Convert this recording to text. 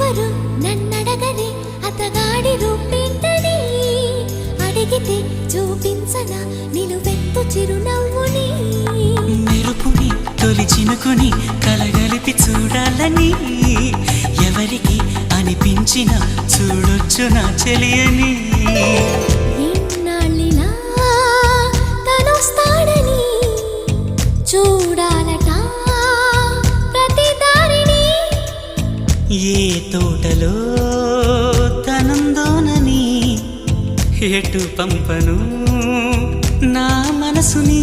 ఎవరు నన్నడగని అతగాడి రూపేంటని అడిగితే చూపించన నిలువెత్తు చిరునవ్వుని మెరుపుని తొలి చినుకుని కలగలిపి చూడాలని ఎవరికి అనిపించిన చూడొచ్చు నా చెలియని ఇన్నాళ్ళిలా తనొస్తాడని చూడాలట ప్రతి దారిని ఏ తోటలో తనందోనని ఎటు పంపను నా మనసుని